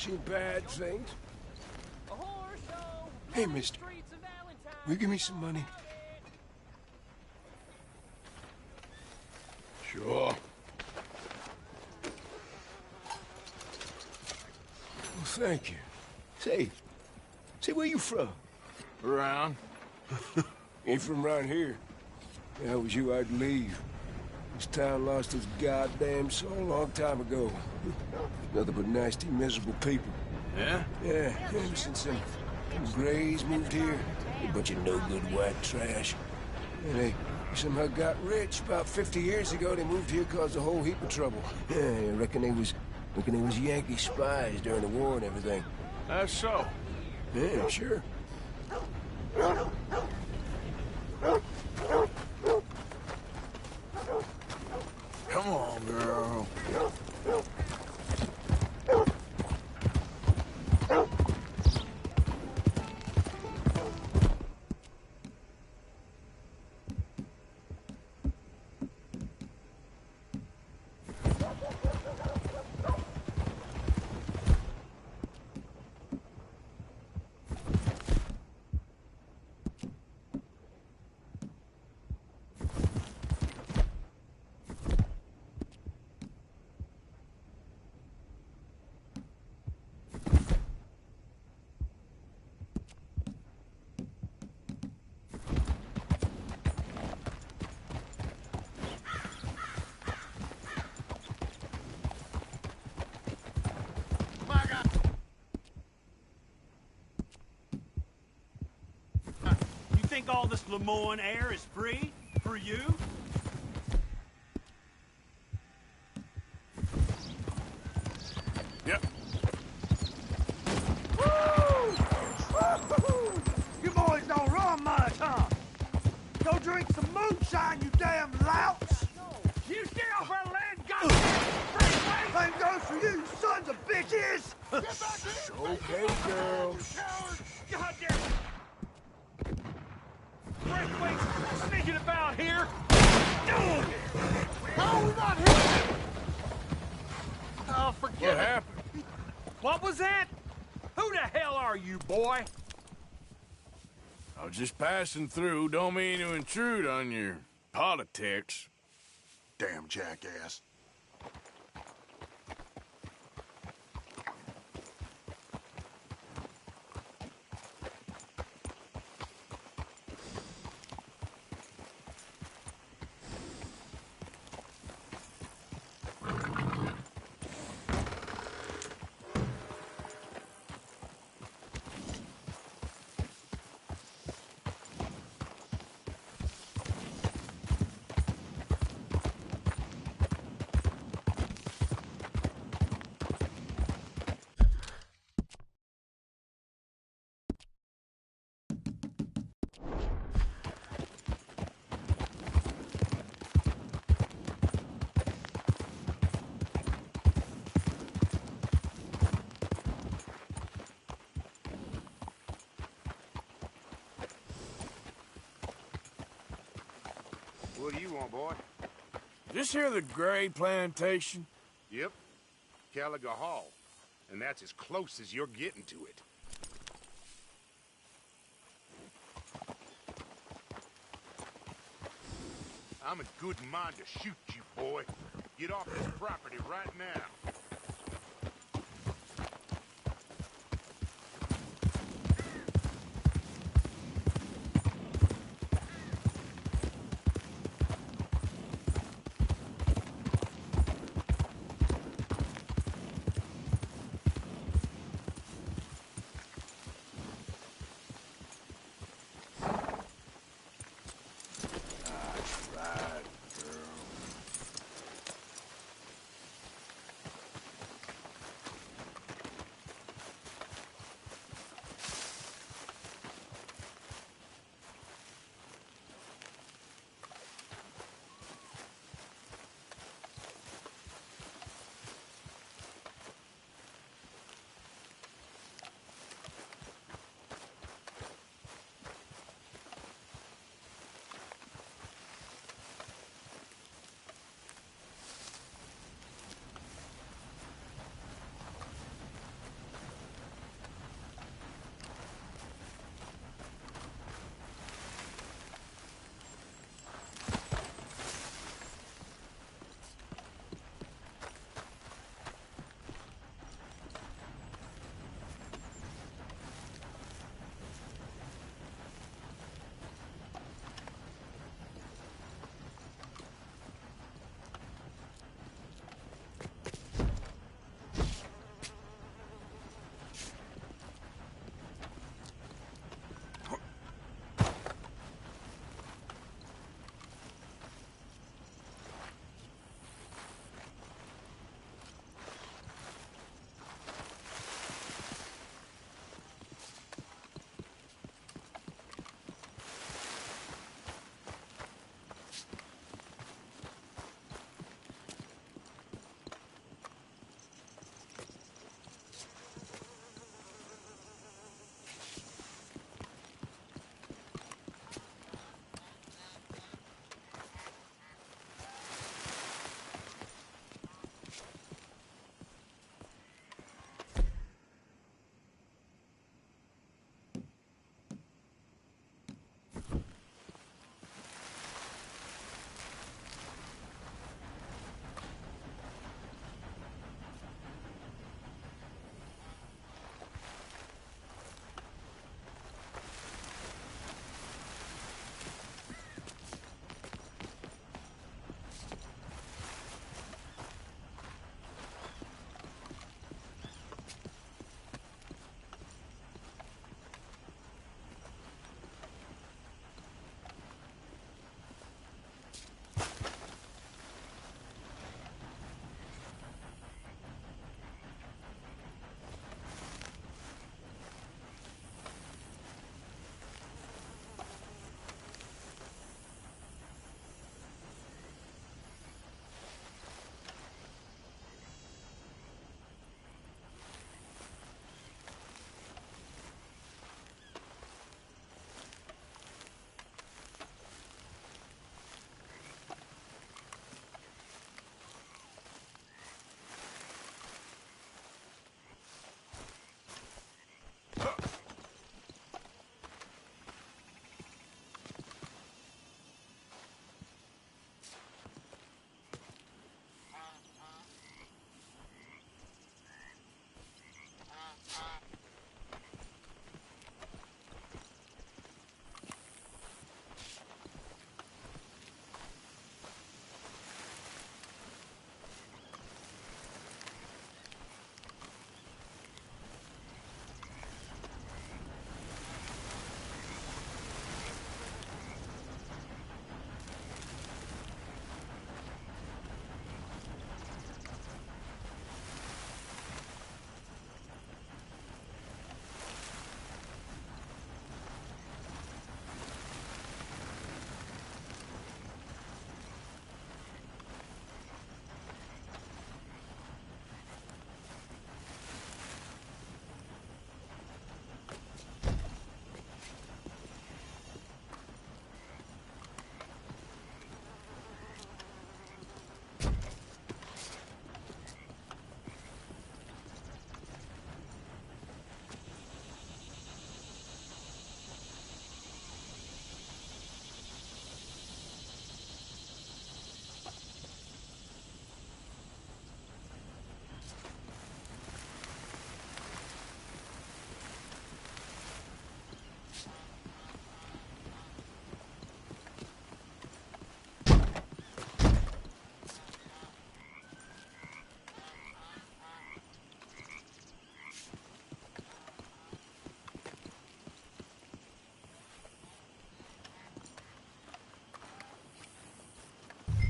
Seen bad things. Hey, mister, will you give me some money? Sure. Well, thank you. Say, where you from? Around. Ain't from around here. If I was you, I'd leave. This town lost its goddamn soul a long time ago. Nothing but nasty, miserable people. Yeah? Yeah, ever since them Grays moved here, a bunch of no-good white trash. And they somehow got rich. About 50 years ago, they moved here, caused a whole heap of trouble. Yeah, I reckon they was Yankee spies during the war and everything. That's so. Yeah, sure. Come on, girl. Think all this Lemoyne air is free for you? Yep. Woo! You boys don't run much, huh? Go drink some moonshine, you damn louts! You stay off our land, goddamn! Same goes for you, sons of bitches! Get back here! Okay, girl. Goddamn! Breathwaite's sneaking about here! How are we not here? Oh, forget What it! happened? What was that? Who the hell are you, boy? I was just passing through. Don't mean to intrude on your politics. Damn jackass. What do you want, boy? This here the Gray Plantation? Yep. Caliga Hall. And that's as close as you're getting to it. I'm in good mind to shoot you, boy. Get off this property right now.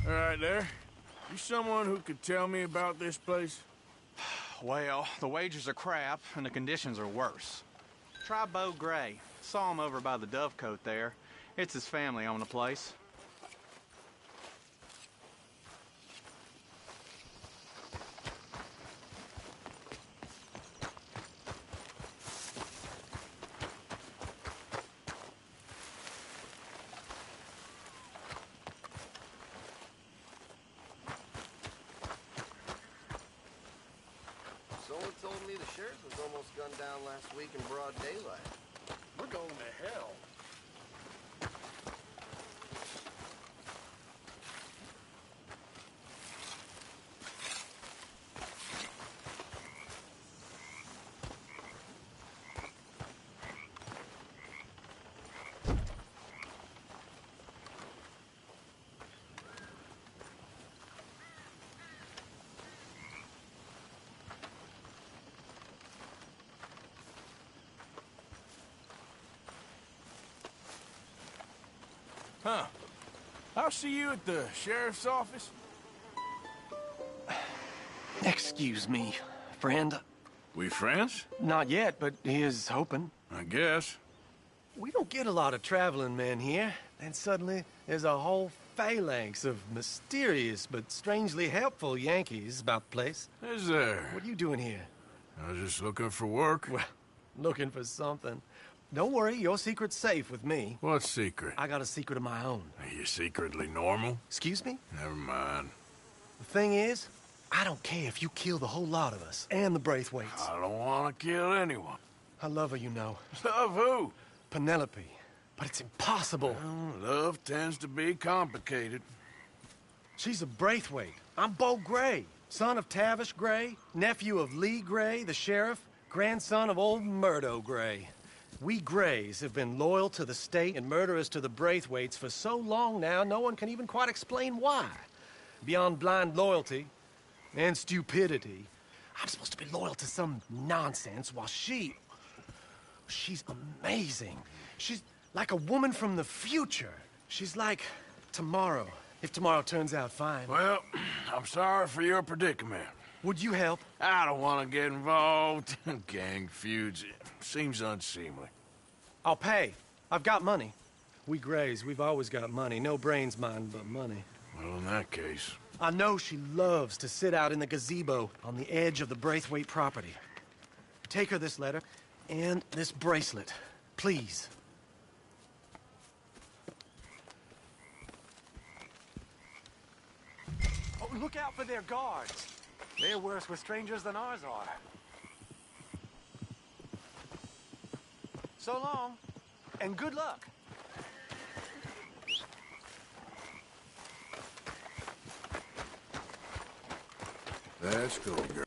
All right, there. You someone who could tell me about this place? Well, the wages are crap, and the conditions are worse. Try Bo Gray. Saw him over by the Dovecote there. It's his family own the place. Someone told me the sheriff was almost gunned down last week in broad daylight. We're going to hell. Huh. I'll see you at the sheriff's office. Excuse me, friend. We friends? Not yet, but here's hoping. I guess. We don't get a lot of traveling men here. Then suddenly, there's a whole phalanx of mysterious but strangely helpful Yankees about the place. Is there? What are you doing here? I was just looking for work. Well, looking for something. Don't worry, your secret's safe with me. What secret? I got a secret of my own. Are you secretly normal? Excuse me? Never mind. The thing is, I don't care if you kill the whole lot of us and the Braithwaites. I don't want to kill anyone. I love her, you know. Love who? Penelope. But it's impossible. Well, love tends to be complicated. She's a Braithwaite. I'm Bo Gray, son of Tavish Gray, nephew of Lee Gray, the sheriff, grandson of old Murdo Gray. We Grays have been loyal to the state and murderers to the Braithwaites for so long now, no one can even quite explain why. Beyond blind loyalty and stupidity, I'm supposed to be loyal to some nonsense while she's amazing. She's like a woman from the future. She's like tomorrow, if tomorrow turns out fine. Well, I'm sorry for your predicament. Would you help? I don't want to get involved in gang feuds. It seems unseemly. I'll pay. I've got money. We Grays, we've always got money. No brains, mind, but money. Well, in that case... I know she loves to sit out in the gazebo on the edge of the Braithwaite property. Take her this letter and this bracelet, please. Oh, look out for their guards. They're worse with strangers than ours are. So long, and good luck. That's cool, girl.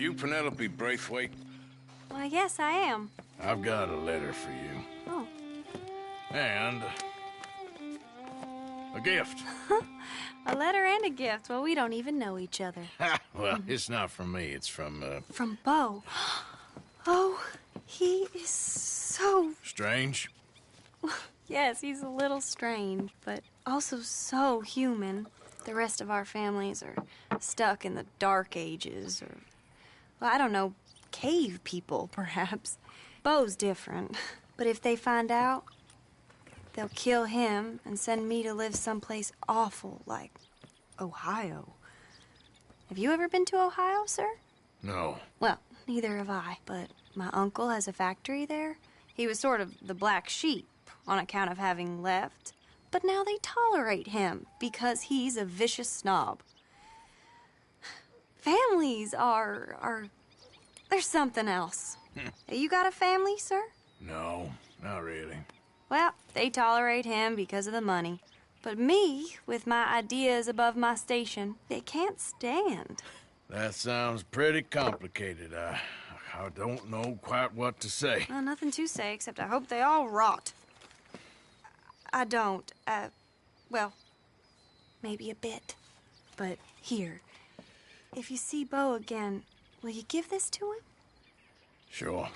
you Penelope Braithwaite? Why, yes, I am. I've got a letter for you. Oh. And a gift. A letter and a gift. Well, we don't even know each other. Well, it's not from me. It's from, From Bo. Oh, he is so... Strange? Yes, he's a little strange, but also so human. The rest of our families are stuck in the dark ages, or, well, I don't know, cave people, perhaps. Bo's different. But if they find out, they'll kill him and send me to live someplace awful like Ohio. Have you ever been to Ohio, sir? No. Well, neither have I, but my uncle has a factory there. He was sort of the black sheep on account of having left, but now they tolerate him because he's a vicious snob. Families are there's something else. You got a family, sir? No, not really. Well, they tolerate him because of the money. But me, with my ideas above my station, they can't stand. That sounds pretty complicated. I don't know quite what to say. Well, nothing to say, except I hope they all rot. I don't, well, maybe a bit. But here, if you see Bo again, will you give this to him? Sure.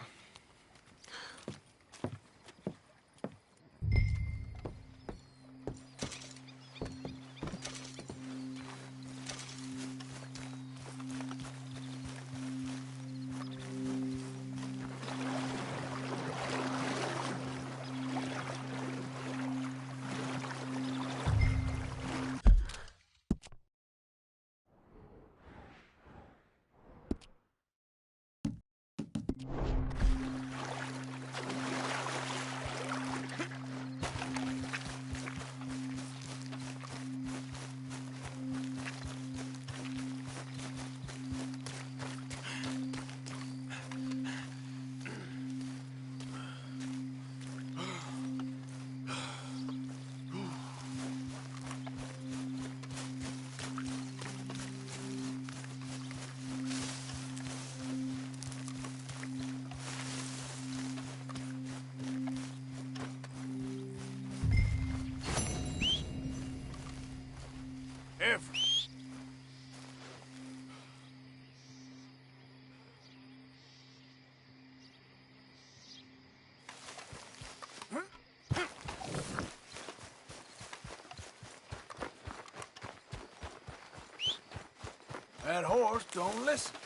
Ever. That horse don't listen.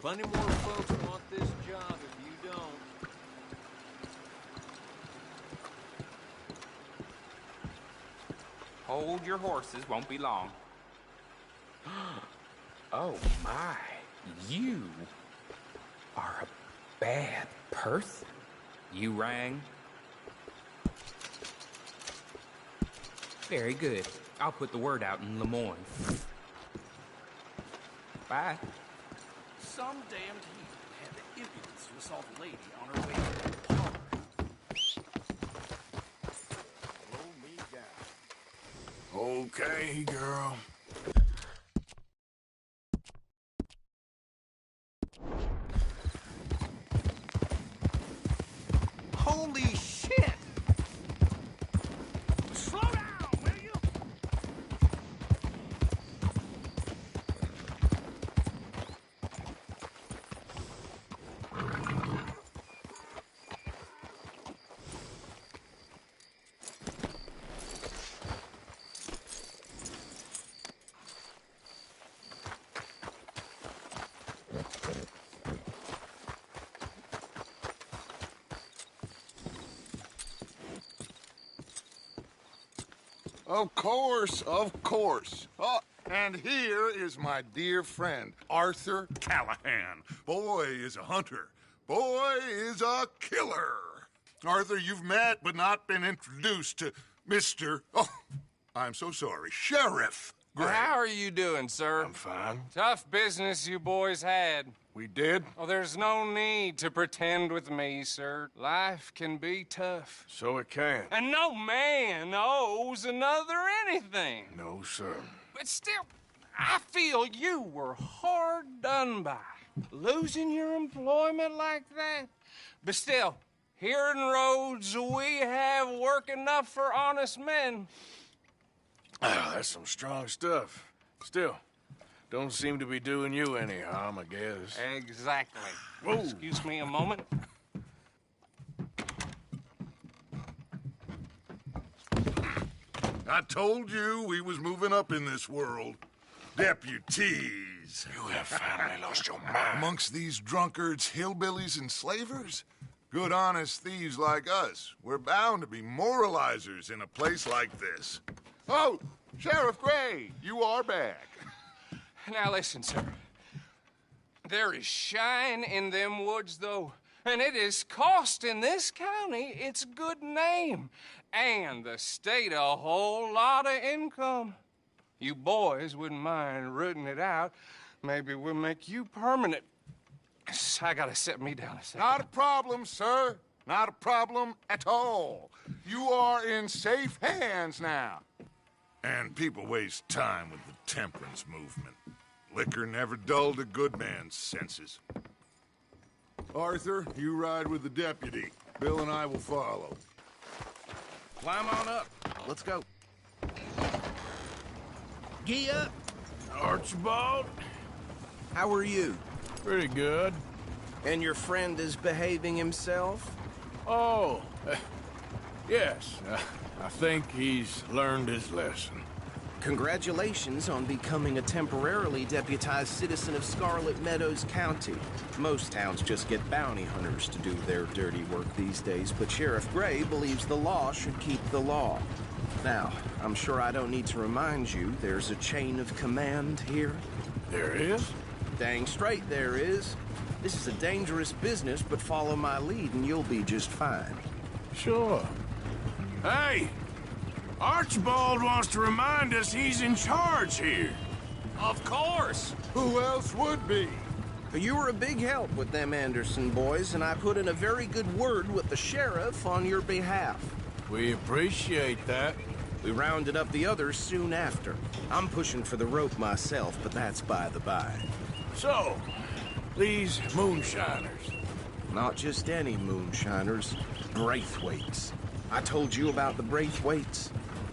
Plenty more folks want this job if you don't. Hold your horses, won't be long. Oh my, you are a bad person. You rang? Very good. I'll put the word out in Lemoyne. Bye. Some damned heathen had the impudence to assault a lady on her way to the parlor. Blow me down. Okay, girl. Holy shit! Slow down, will you? Of course, of course. Oh, and here is my dear friend, Arthur Callahan. Boy is a hunter. Boy is a killer. Arthur, you've met but not been introduced to Mr. Oh, I'm so sorry, Sheriff Gray. How are you doing, sir? I'm fine. Tough business you boys had. We did? Oh, there's no need to pretend with me, sir. Life can be tough. So it can. And no man owes another anything. No, sir. But still, I feel you were hard done by. Losing your employment like that. But still, here in Rhodes, we have work enough for honest men. Oh, that's some strong stuff. Still, don't seem to be doing you any harm, I guess. Exactly. Whoa. Excuse me a moment. I told you we was moving up in this world. Deputies. You have finally lost your mind. Amongst these drunkards, hillbillies, and slavers? Good, honest thieves like us. We're bound to be moralizers in a place like this. Oh, Sheriff Gray, you are back. Now listen, sir. There is shine in them woods, though, and it is costing this county its good name and the state a whole lot of income. You boys wouldn't mind rooting it out. Maybe we'll make you permanent. I gotta sit me down a second. Not a problem, sir. Not a problem at all. You are in safe hands now. And people waste time with the temperance movement. Liquor never dulled a good man's senses. Arthur, you ride with the deputy. Bill and I will follow. Climb on up. Let's go. Gee up. Archibald? How are you? Pretty good. And your friend is behaving himself? Oh, yes. I think he's learned his lesson. Congratulations on becoming a temporarily deputized citizen of Scarlet Meadows County. Most towns just get bounty hunters to do their dirty work these days, but Sheriff Gray believes the law should keep the law. Now, I'm sure I don't need to remind you there's a chain of command here. There is? Dang straight there is. This is a dangerous business, but follow my lead and you'll be just fine. Sure. Hey! Archibald wants to remind us he's in charge here. Of course. Who else would be? You were a big help with them Anderson boys, and I put in a very good word with the sheriff on your behalf. We appreciate that. We rounded up the others soon after. I'm pushing for the rope myself, but that's by the by. So, these moonshiners. Not just any moonshiners, Braithwaites. I told you about the Braithwaites?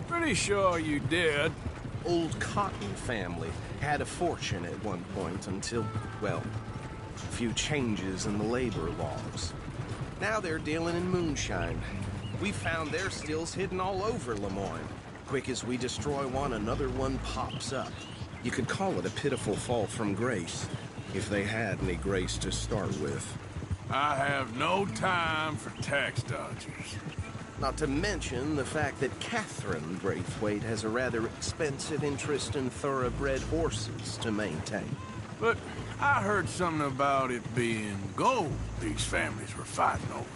Pretty sure you did. Old Cotton family had a fortune at one point until, well, a few changes in the labor laws. Now they're dealing in moonshine. We found their stills hidden all over Lemoyne. Quick as we destroy one, another one pops up. You could call it a pitiful fall from grace. if they had any grace to start with. I have no time for tax dodgers. Not to mention the fact that Catherine Braithwaite has a rather expensive interest in thoroughbred horses to maintain. But I heard something about it being gold these families were fighting over.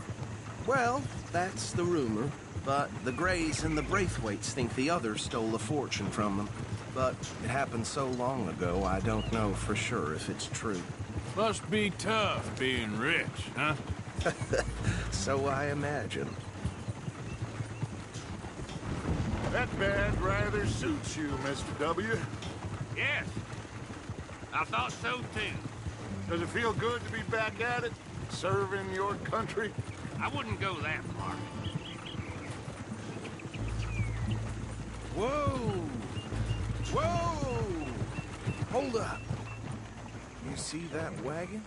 Well, that's the rumor. But the Grays and the Braithwaites think the others stole a fortune from them. But it happened so long ago, I don't know for sure if it's true. Must be tough being rich, huh? So I imagine. That bed rather suits you, Mr. W. Yes. I thought so, too. Does it feel good to be back at it? Serving your country? I wouldn't go that far. Whoa! Whoa! Hold up. You see that wagon?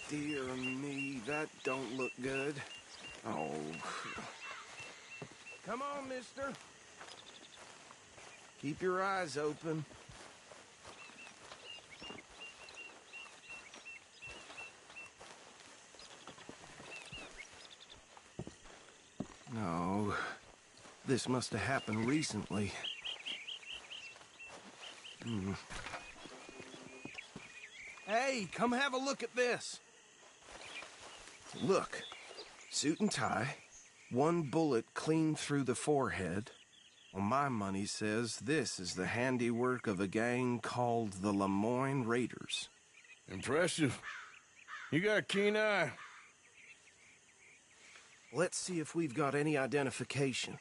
Dear me, that don't look good. Oh. Come on, mister. Keep your eyes open. No. This must have happened recently. Hey, come have a look at this. Look. Suit and tie. One bullet clean through the forehead. Well, my money says this is the handiwork of a gang called the Lemoyne Raiders. Impressive. You got a keen eye. Let's see if we've got any identification.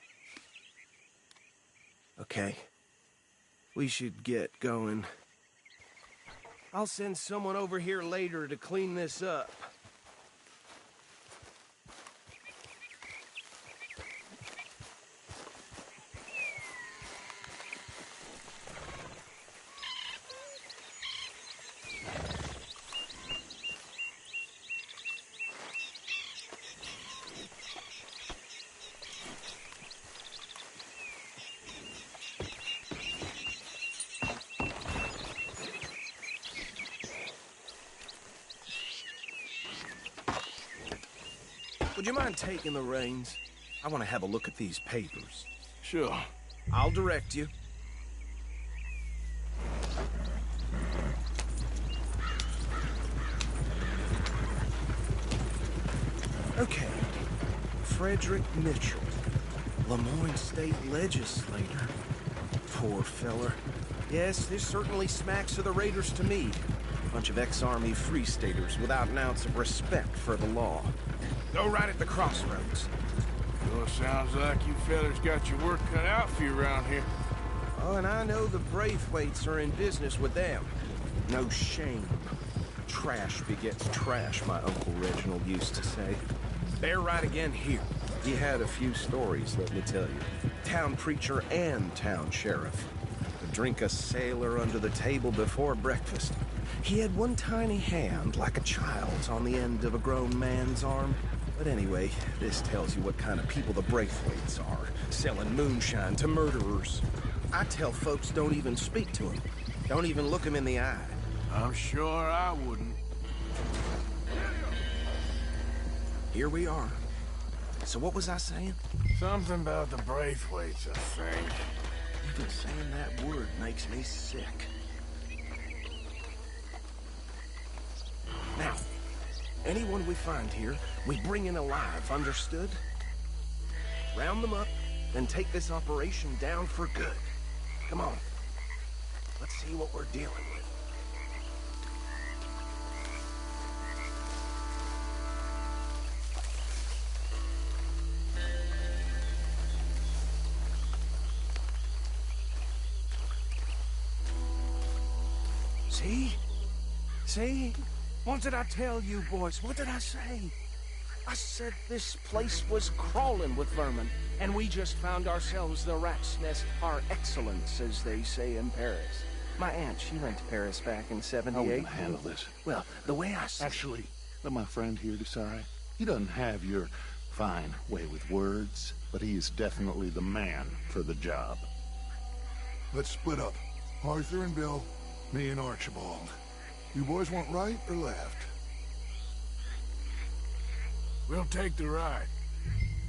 Okay. We should get going. I'll send someone over here later to clean this up. Would you mind taking the reins? I want to have a look at these papers. Sure. I'll direct you. Okay. Frederick Mitchell, Lemoyne State Legislator. Poor feller. Yes, this certainly smacks of the Raiders to me. Bunch of ex-Army Free Staters without an ounce of respect for the law. Go right at the crossroads. Well, sounds like you fellas got your work cut out for you around here. Oh, and I know the Braithwaites are in business with them. No shame. Trash begets trash, my Uncle Reginald used to say. They're right again here. He had a few stories, let me tell you. Town preacher and town sheriff. Would drink a sailor under the table before breakfast. He had one tiny hand, like a child's, on the end of a grown man's arm. But anyway, this tells you what kind of people the Braithwaites are, selling moonshine to murderers. I tell folks don't even speak to them. Don't even look them in the eye. I'm sure I wouldn't. Here we are. So what was I saying? Something about the Braithwaites, I think. Even saying that word makes me sick. Now, anyone we find here, we bring in alive, understood? Round them up, then take this operation down for good. Come on. Let's see what we're dealing with. See? See? What did I tell you, boys? What did I say? I said this place was crawling with vermin, and we just found ourselves the rat's nest par excellence, as they say in Paris. My aunt, she went to Paris back in '78. How are we gonna handle this? Well, the way I see Actually, Let my friend here decide. He doesn't have your fine way with words, but he is definitely the man for the job. Let's split up. Arthur and Bill, me and Archibald. You boys want right or left? We'll take the right.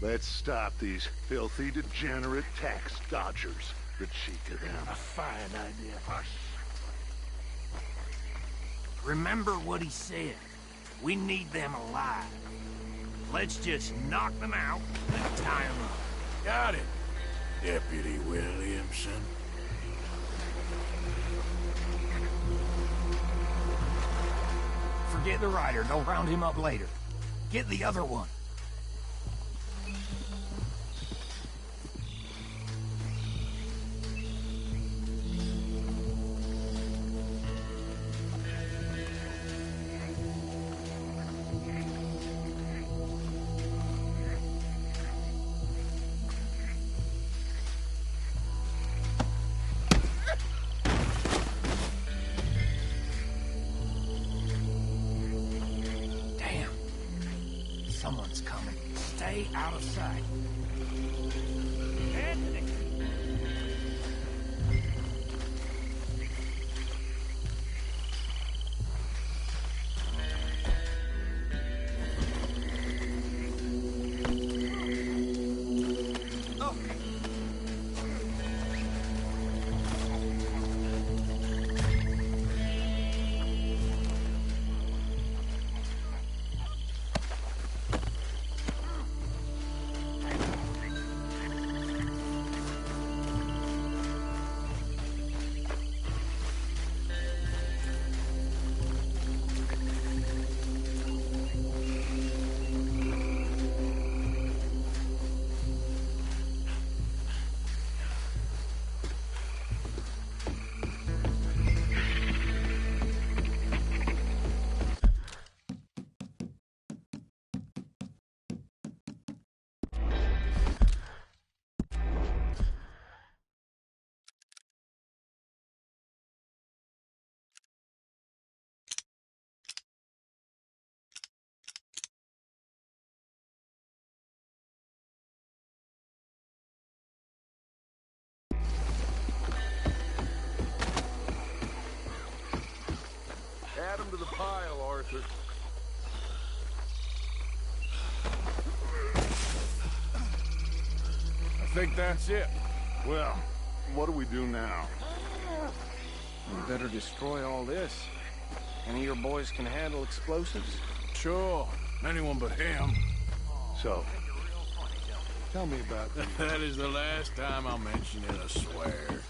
Let's stop these filthy, degenerate tax dodgers. The cheek of them. A fine idea. Remember what he said. We need them alive. Let's just knock them out and tie them up. Got it, Deputy Williamson. Forget the rider. Don't round him up later. Get the other one. Someone's coming. Stay out of sight. Anthony! Add them to the pile, Arthur. I think that's it. Well, what do we do now? We better destroy all this. Any of your boys can handle explosives? Sure. Anyone but him. So, tell me about the... That is the last time I'll mention it, I swear.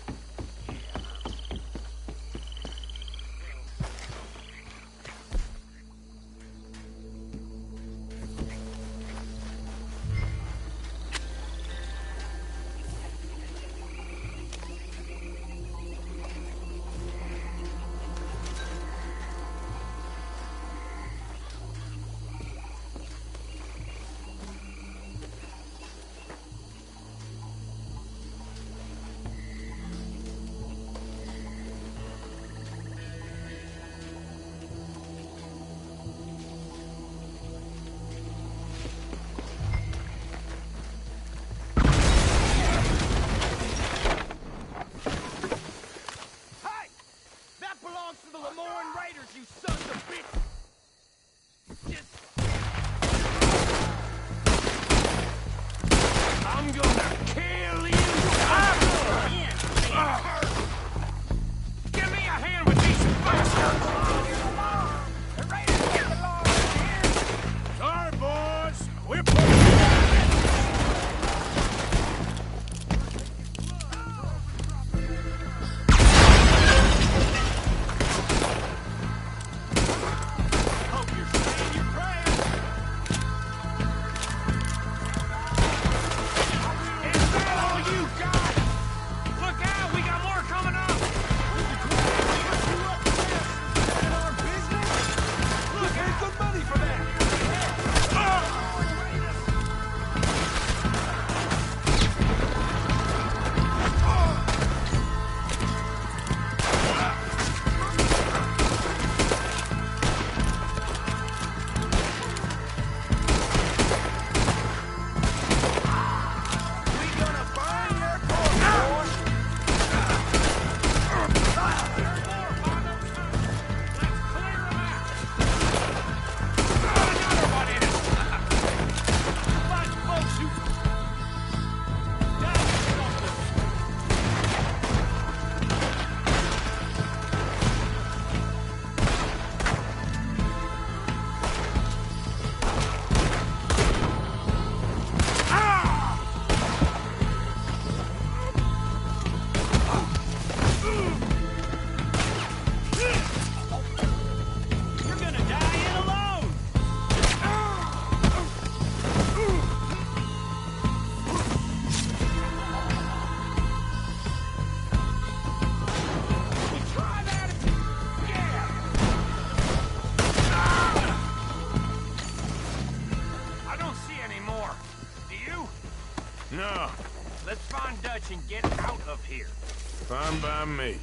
Fine by me.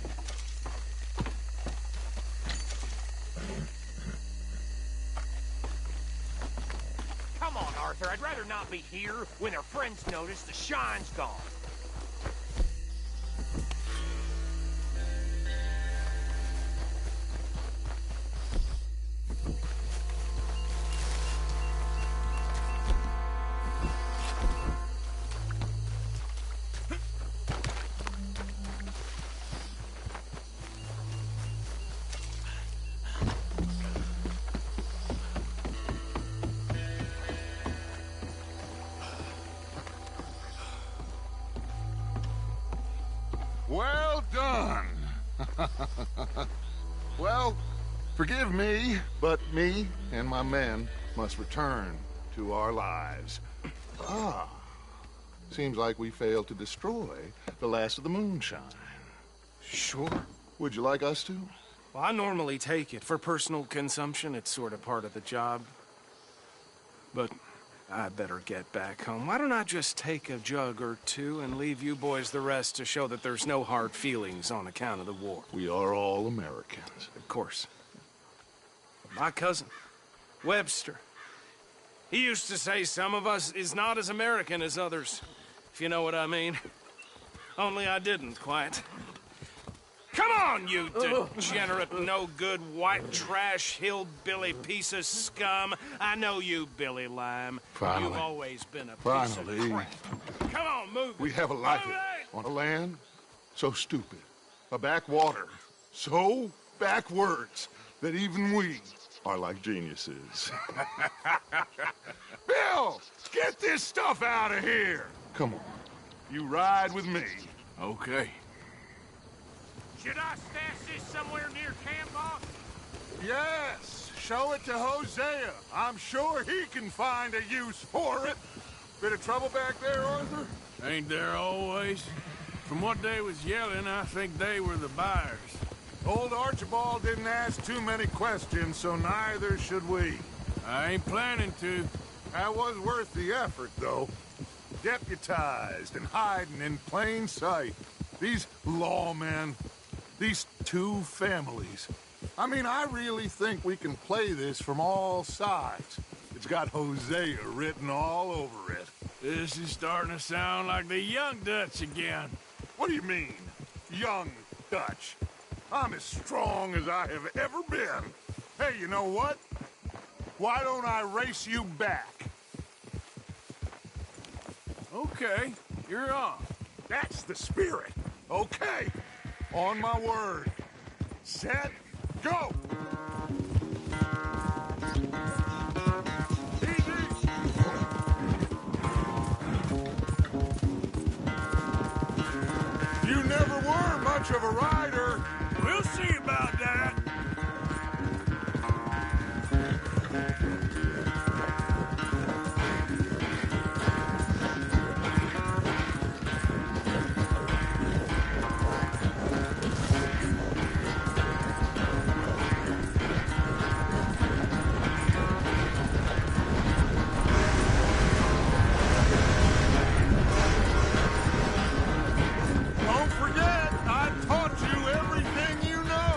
Come on, Arthur. I'd rather not be here when our friends notice the shine's gone. Well done. Well, forgive me, but me and my men must return to our lives. Ah, seems like we failed to destroy the last of the moonshine. Sure. Would you like us to? Well, I normally take it. For personal consumption, it's sort of part of the job. But I better get back home. Why don't I just take a jug or two and leave you boys the rest to show that there's no hard feelings on account of the war? We are all Americans. Of course. My cousin, Webster, he used to say some of us is not as American as others, if you know what I mean. Only I didn't quite. Come on, you degenerate, no-good, white trash, hillbilly piece of scum. I know you, Billy Lime. Finally. You've always been a piece Finally. of crap. Come on, move it. We have a life Move it! on a land so stupid, a backwater so backwards that even we are like geniuses. Bill, get this stuff out of here. Come on, you ride with me. Okay. Should I stash this somewhere near camp, boss? Yes, show it to Hosea. I'm sure he can find a use for it. Bit of trouble back there, Arthur? Ain't there always? From what they was yelling, I think they were the buyers. Old Archibald didn't ask too many questions, so neither should we. I ain't planning to. That was worth the effort, though. Deputized and hiding in plain sight. These lawmen, these two families. I mean, I really think we can play this from all sides. It's got Hosea written all over it. This is starting to sound like the Young Dutch again. What do you mean, Young Dutch? I'm as strong as I have ever been. Hey, you know what? Why don't I race you back? Okay, you're on. That's the spirit. Okay, on my word. Set, go! You never were much of a rider. We'll see about that. Don't forget, I taught you everything you know.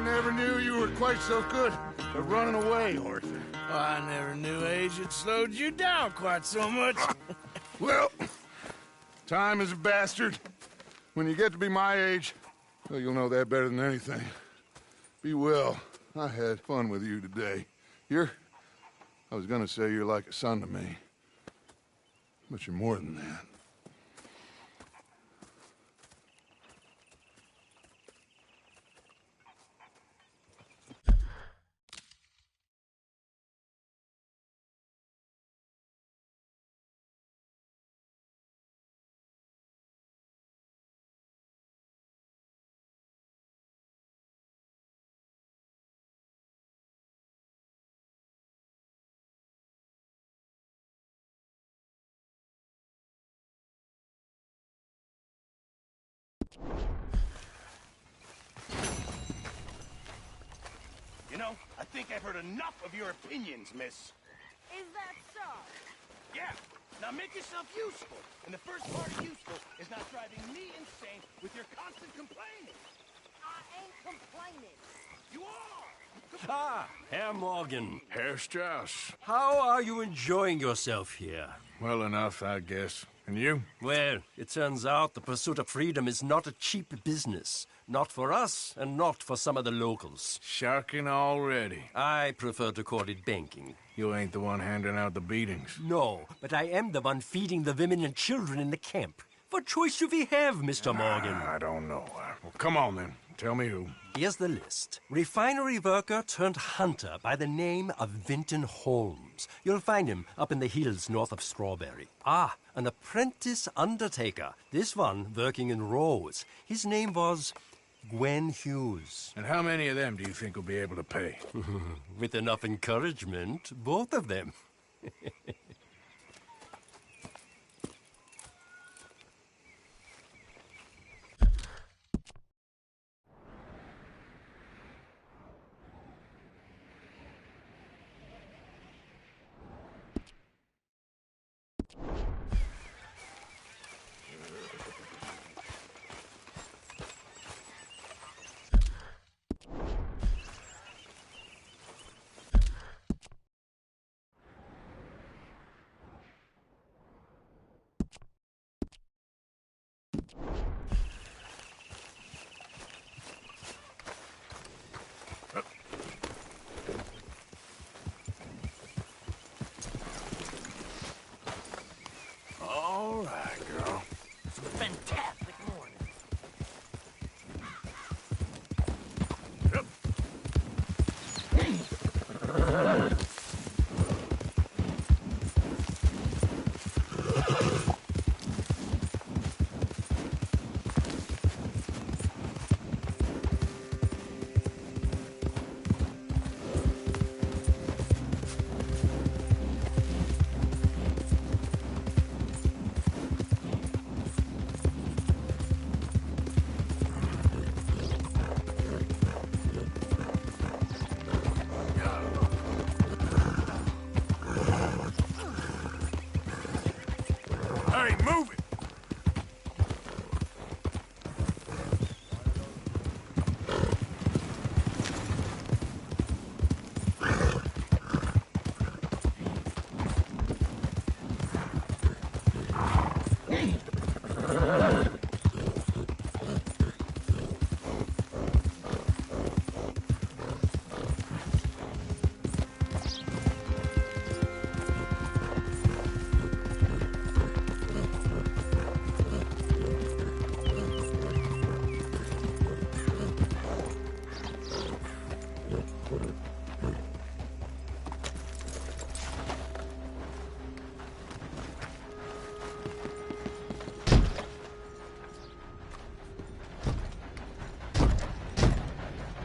I never knew you were quite so good at running away, Arthur. Oh, I never knew age had slowed you down quite so much. Well, time is a bastard. When you get to be my age, well, you'll know that better than anything. Be well. I had fun with you today. I was gonna say you're like a son to me. But you're more than that. You know, I think I've heard enough of your opinions, miss. Is that so? Yeah. Now make yourself useful. And the first part of useful is not driving me insane with your constant complaining. I ain't complaining. You are! Ah, Herr Morgan. Herr Strauss. How are you enjoying yourself here? Well enough, I guess. And you? Well, it turns out the pursuit of freedom is not a cheap business. Not for us, and not for some of the locals. Sharking already. I prefer to call it banking. You ain't the one handing out the beatings. No, but I am the one feeding the women and children in the camp. What choice do we have, Mr. Morgan? I don't know. Well, come on, then. Tell me who. Here's the list. Refinery worker turned hunter by the name of Vinton Holmes. You'll find him up in the hills north of Strawberry. Ah, an apprentice undertaker. This one working in Rose. His name was Gwen Hughes. And how many of them do you think will be able to pay? With enough encouragement, both of them. All right, girl. It's a fantastic morning. Hey, move it!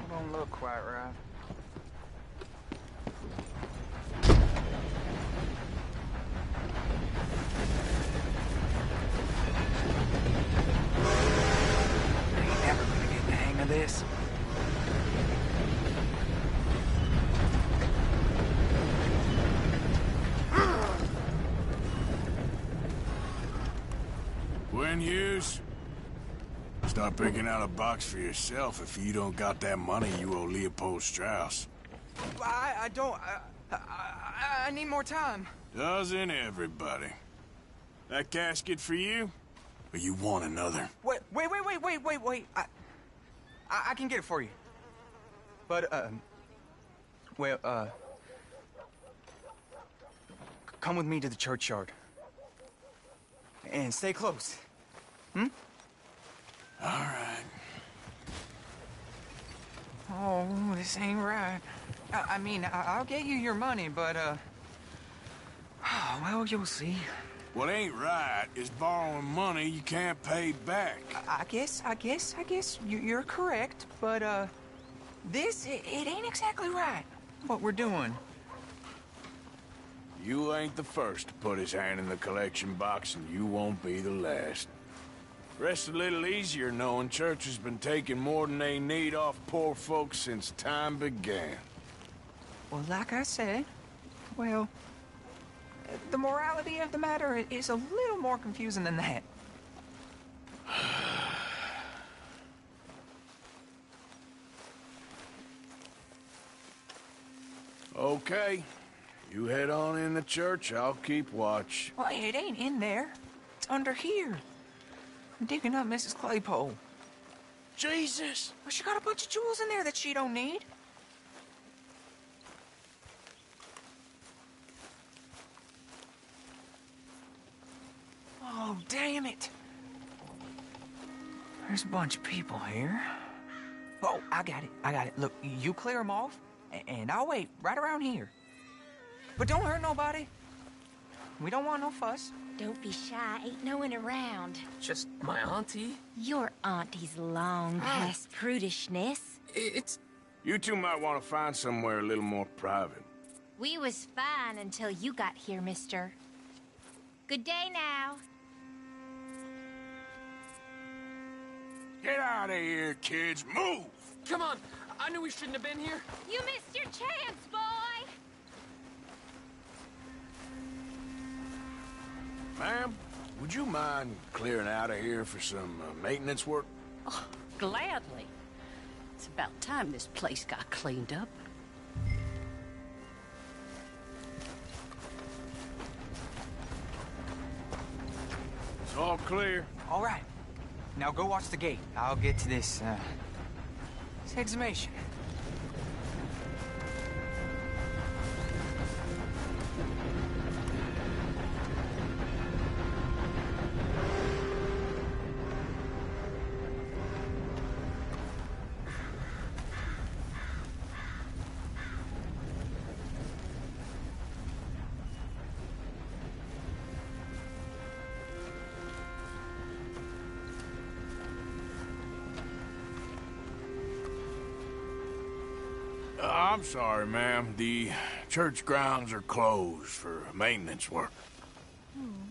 Don't look quite right. Ain't never gonna get the hang of this. Gwen Hughes? Start picking out a box for yourself if you don't got that money you owe Leopold Strauss. I don't... I need more time. Doesn't everybody? That casket for you? Or you want another? Wait. I can get it for you. But, come with me to the churchyard. And stay close. Hmm? All right. Oh, this ain't right. I mean, I'll get you your money, but, well, you'll see. What ain't right is borrowing money you can't pay back. I guess you're correct, but, it ain't exactly right, what we're doing. You ain't the first to put his hand in the collection box, and you won't be the last. Rest a little easier knowing church has been taking more than they need off poor folks since time began. Well, like I said, well, the morality of the matter is a little more confusing than that. Okay. You head on in the church, I'll keep watch. Well, it ain't in there. It's under here. I'm digging up Mrs. Claypole. Jesus! Well, she got a bunch of jewels in there that she don't need. Oh, damn it. There's a bunch of people here. Oh, I got it. Look, you clear them off, and I'll wait right around here. But don't hurt nobody. We don't want no fuss. Don't be shy. Ain't no one around. Just my auntie? Your auntie's long past prudishness. It's... You two might want to find somewhere a little more private. We was fine until you got here, mister. Good day now. Get out of here, kids. Move! Come on. I knew we shouldn't have been here. You missed your chance, boy! Ma'am, would you mind clearing out of here for some maintenance work? Oh, gladly. It's about time this place got cleaned up. It's all clear. All right. Now go watch the gate. I'll get to this exhumation. I'm sorry, ma'am. The church grounds are closed for maintenance work.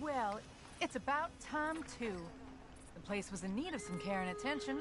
Well, it's about time, too. The place was in need of some care and attention.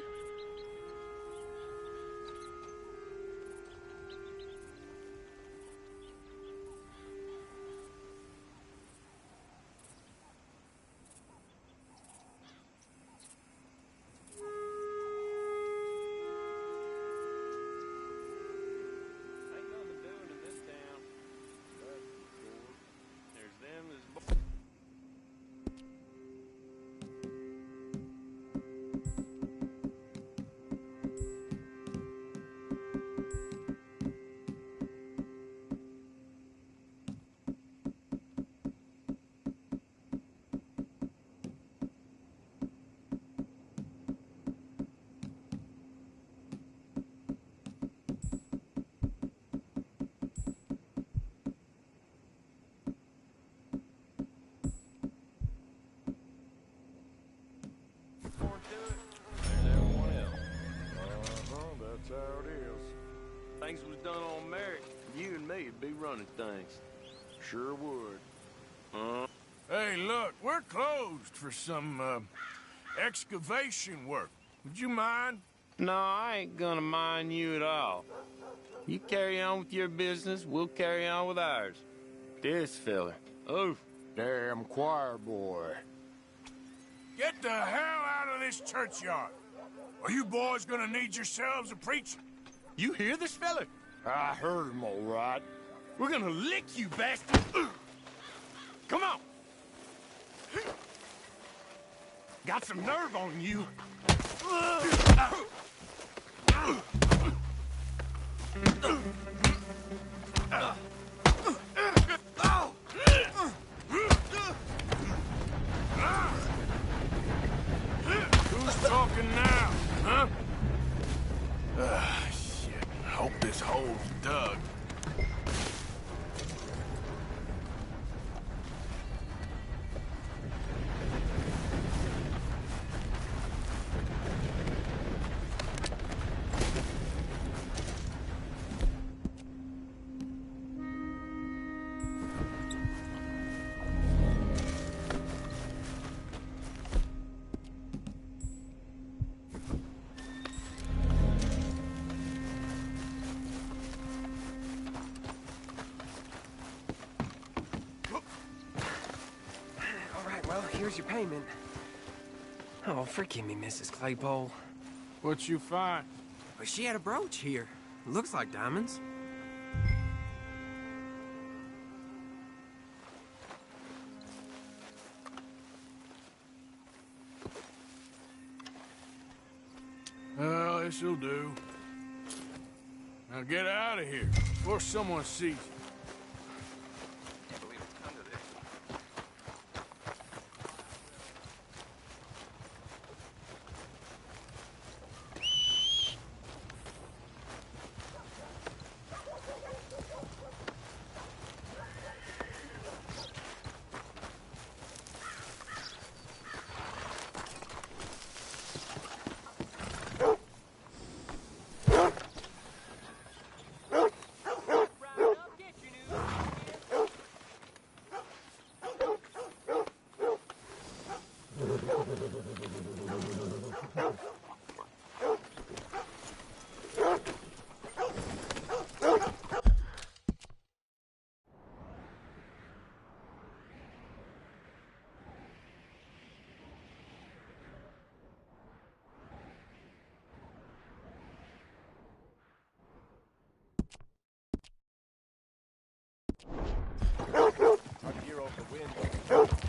That's how it is. Things was done on merit, you and me'd be running things. Sure would. Hey, look, we're closed for some, excavation work. Would you mind? No, I ain't gonna mind you at all. You carry on with your business, we'll carry on with ours. This fella. Oh, damn choir boy. Get the hell out of this churchyard. Are you boys gonna need yourselves a preacher? You hear this fella? I heard him all right. We're gonna lick you, bastard! Come on! Got some nerve on you. Who's talking now, huh? Shit. Hope this hole's dug. Well, here's your payment. Oh, forgive me, Mrs. Claypole. What you find? But she had a brooch here. Looks like diamonds. Well, this'll do. Now get out of here before someone sees you. Our dear over the wind.